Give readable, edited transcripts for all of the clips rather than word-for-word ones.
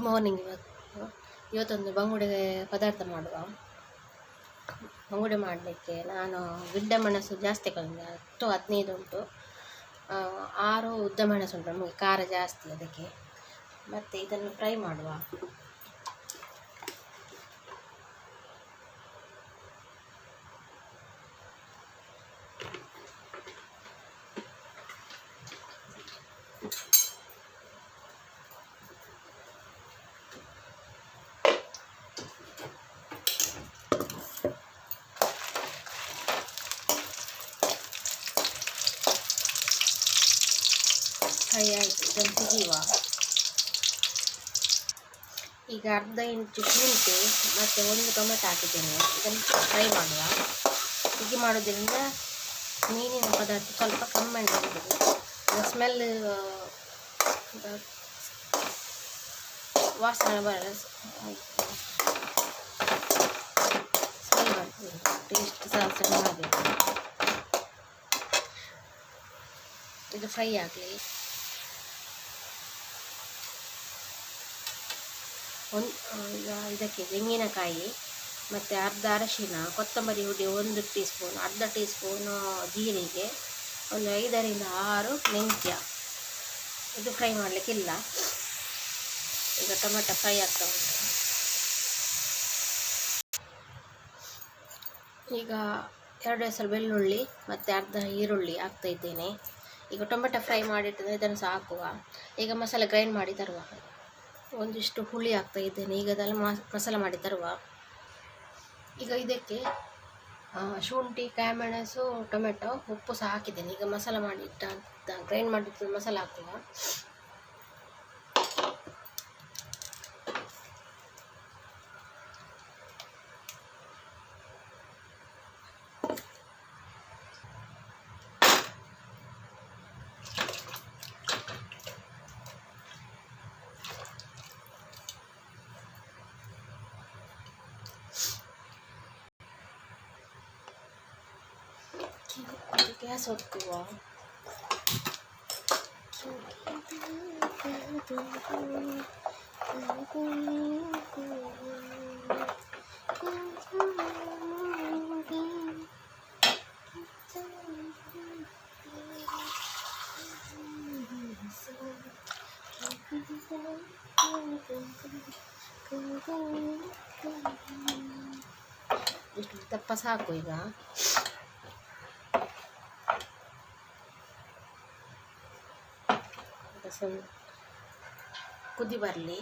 Good morning. ಇವತ್ತೊಂದು ಬಂಗುಡೆ ಪದಾರ್ಥ ಮಾಡುವ. ಬಂಗುಡೆ ಮಾಡಲಿಕ್ಕೆ ನಾನು ಗಿಡ್ಡ ಮೆಣಸು ಜಾಸ್ತಿ ಕಲಿತೆ, 10-15 ಉಂಟು. 6 ಉದ್ದ ಮೆಣಸು ಉಂಟು, ನಮಗೆ ಖಾರ ಜಾಸ್ತಿ ಅದಕ್ಕೆ. ಮತ್ತು ಇದನ್ನು ಫ್ರೈ ಮಾಡುವ. ಫ್ರೈ ಆಯಿತು, ಇದನ್ನು ತೆಗೆಯುವ. ಈಗ ಅರ್ಧ ಇಂಚು ಶುಂಠಿ ಮತ್ತು 1 ಟೊಮೆಟೊ ಹಾಕಿದ್ದೇನೆ. ಇದನ್ನು ಫ್ರೈ ಮಾಡುವ. ಹೀಗೆ ಮಾಡೋದ್ರಿಂದ ಮೀನಿನ ಪದಾರ್ಥ ಸ್ವಲ್ಪ ಕಮ್ಮಿ ಆಗ್ತದೆ. ಸ್ಮೆಲ್ ವಾಸನೆ ಬರಲ್ಲ, ಸ್ಮೆಲ್ ಬರ್ತದೆ, ಟೇಸ್ಟ್ ಸಹ ಚೆನ್ನಾಗಿರುತ್ತೆ. ಇದು ಫ್ರೈ ಆಗಲಿ. ಈಗ ಇದಕ್ಕೆ ತೆಂಗಿನಕಾಯಿ ಮತ್ತು ಅರ್ಧ ಅರಶಿನ, ಕೊತ್ತಂಬರಿ ಹುಡಿ 1 ಟೀ ಸ್ಪೂನ್, ಅರ್ಧ ಟೀ ಸ್ಪೂನು ಜೀರಿಗೆ, ಒಂದು 5ರಿಂದ 6 ಮೆಂತ್ಯ. ಇದು ಫ್ರೈ ಮಾಡಲಿಕ್ಕಿಲ್ಲ. ಈಗ ಟೊಮೆಟೊ ಫ್ರೈ ಆಗ್ತಾ ಉಂಟು. ಈಗ 2 ಎಸಳು ಬೆಳ್ಳುಳ್ಳಿ ಮತ್ತು ಅರ್ಧ ಈರುಳ್ಳಿ ಹಾಕ್ತಾ ಇದ್ದೇನೆ. ಈಗ ಟೊಮೆಟೊ ಫ್ರೈ ಮಾಡಿಟ್ಟಿದ್ದರೆ ಇದನ್ನು ಸಹ ಹಾಕುವ. ಈಗ ಮಸಾಲೆ ಗ್ರೈಂಡ್ ಮಾಡಿ ತರುವ. ಒಂದಿಷ್ಟು ಹುಳಿ ಹಾಕ್ತಾ ಇದ್ದೇನೆ. ಈಗ ಅದೆಲ್ಲ ಮಸಾಲೆ ಮಾಡಿ ತರುವ. ಈಗ ಇದಕ್ಕೆ ಶುಂಠಿ, ಕಾಯಿಮೆಣಸು, ಟೊಮೆಟೊ, ಉಪ್ಪು ಸಹ ಹಾಕಿದ್ದೇನೆ. ಈಗ ಮಸಾಲೆ ಮಾಡಿಟ್ಟ ಗ್ರೈಂಡ್ ಮಾಡಿಟ್ಟು ಮಸಾಲೆ ಹಾಕುವ. ಗ್ಯಾಸ್ ಹೊತ್ತುವ. ಇಷ್ಟು ದಪ್ಪ ಸಾಕು. ಈಗ ಕುದಿ ಬರಲಿ.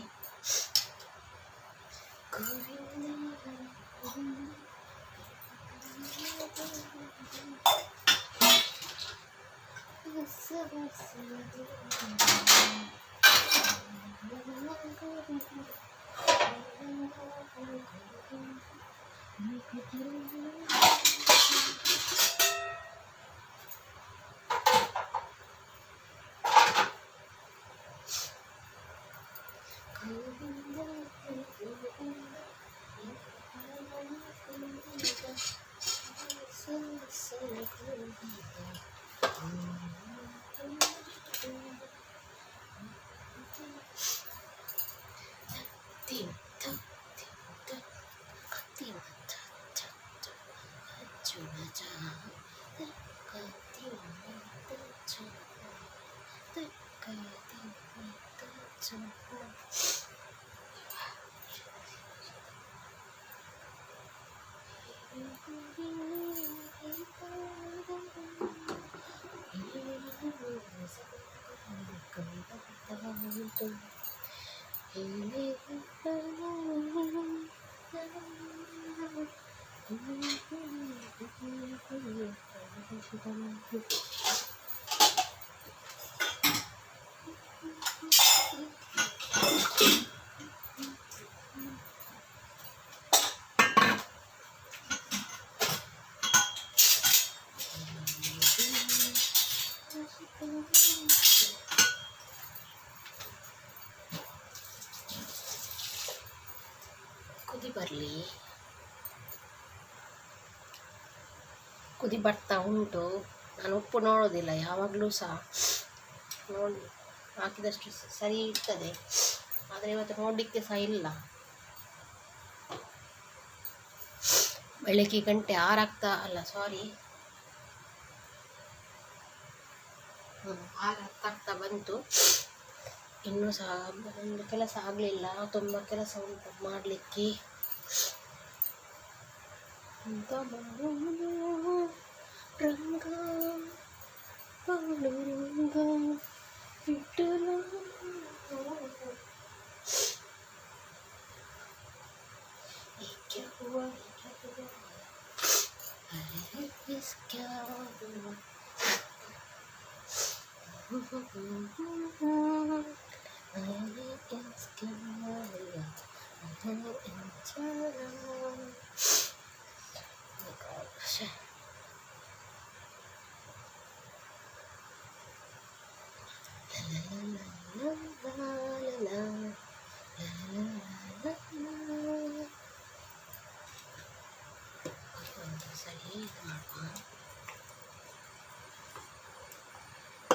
ಕುದಿ ಬರಲಿ. ಕುದಿ ಬರ್ತಾ ಉಂಟು. ನಾನು ಉಪ್ಪು ನೋಡೋದಿಲ್ಲ ಯಾವಾಗಲೂ ಸಹ, ನೋಡಿ ಹಾಕಿದಷ್ಟು ಸರಿ ಇರ್ತದೆ. ಆದರೆ ಇವತ್ತು ನೋಡಲಿಕ್ಕೆ ಸಹ ಇಲ್ಲ. ಬೆಳಗ್ಗೆ 6 ಆಗ್ತಾ ಬಂತು. ಇನ್ನೂ ಸಹ ಒಂದು ಕೆಲಸ ಆಗಲಿಲ್ಲ, ತುಂಬ ಕೆಲಸ ಉಂಟು ಮಾಡಲಿಕ್ಕೆ. ರಂಗ ಪಾಂಡುರಂಗ ವಿಠಲ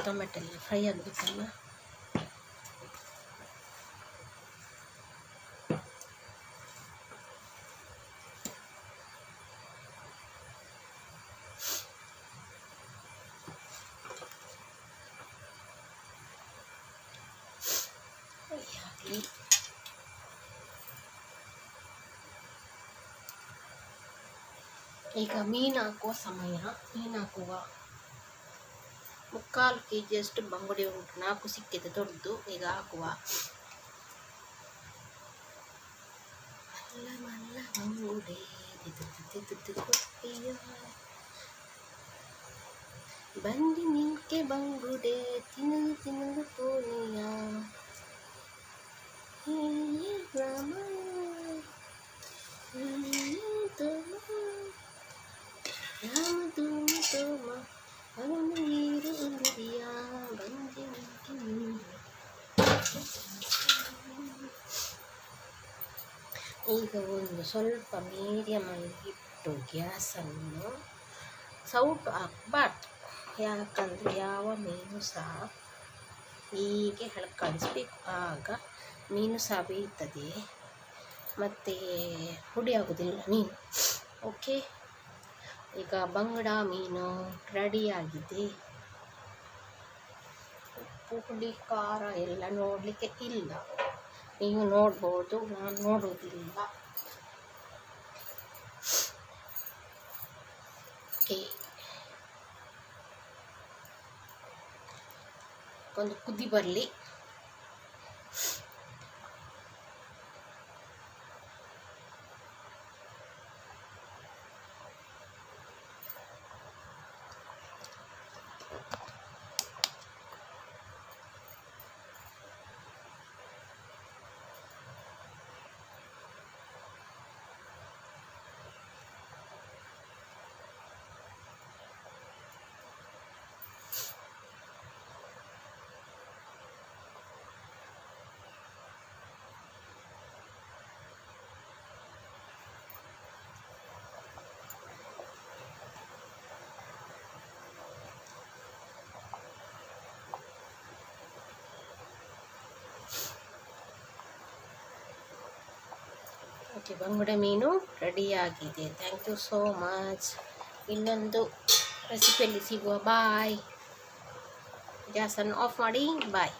ಟೊಮೆಟೊ ಎಲ್ಲ ಫ್ರೈ ಆಗಬೇಕಲ್ಲ. ಈಗ ಮೀನು ಹಾಕುವ ಸಮಯ. ಮೀನು ಹಾಕುವ 3/4 kg ಬಂಗುಡೆ ಉಂಟು, 4 ಸಿಕ್ಕಿದೆ ದೊಡ್ಡದು. ಈಗ ಹಾಕುವ. ಬಂಗುಡೆ ಬಂದಿ ನಿಂಕೆ ಬಂಗುಡೆ ತಿನ್ನಲು ಪೋನಿಯ ಈಗ ಒಂದು ಸ್ವಲ್ಪ ಮೀಡಿಯಮಲ್ಲಿ ಇಟ್ಟು ಗ್ಯಾಸನ್ನು ಸೌಟು ಹಾಕಬಾರ್ದು. ಯಾಕಂದರೆ ಯಾವ ಮೀನು ಸಹ ಹೀಗೆ ಕಳಿಸ್ಬೇಕು, ಆಗ ಮೀನು ಸಹ ಬೇಯ್ತದೆ ಮತ್ತು ಹುಡಿ ಆಗೋದಿಲ್ಲ ಮೀನು. ಓಕೆ, ಈಗ ಬಂಗಡ ಮೀನು ರೆಡಿಯಾಗಿದೆ. ಉಪ್ಪು ಹುಳಿ ಖಾರ ಎಲ್ಲ ನೋಡಲಿಕ್ಕೆ ಇಲ್ಲ, ನೀವು ನೋಡ್ಬೋದು, ನಾನು ನೋಡೋದಿಲ್ಲ. ಓಕೆ, ಒಂದು ಕುದಿ ಬರಲಿ. ಓಕೆ, ಬಂಗುಡೆ ಮೀನು ರೆಡಿಯಾಗಿದೆ. Thank you so much. ಇನ್ನೊಂದು ರೆಸಿಪಿಯಲ್ಲಿ ಸಿಗುವ. ಬಾಯ್. ಗ್ಯಾಸನ್ನು ಆಫ್ ಮಾಡಿ. ಬಾಯ್.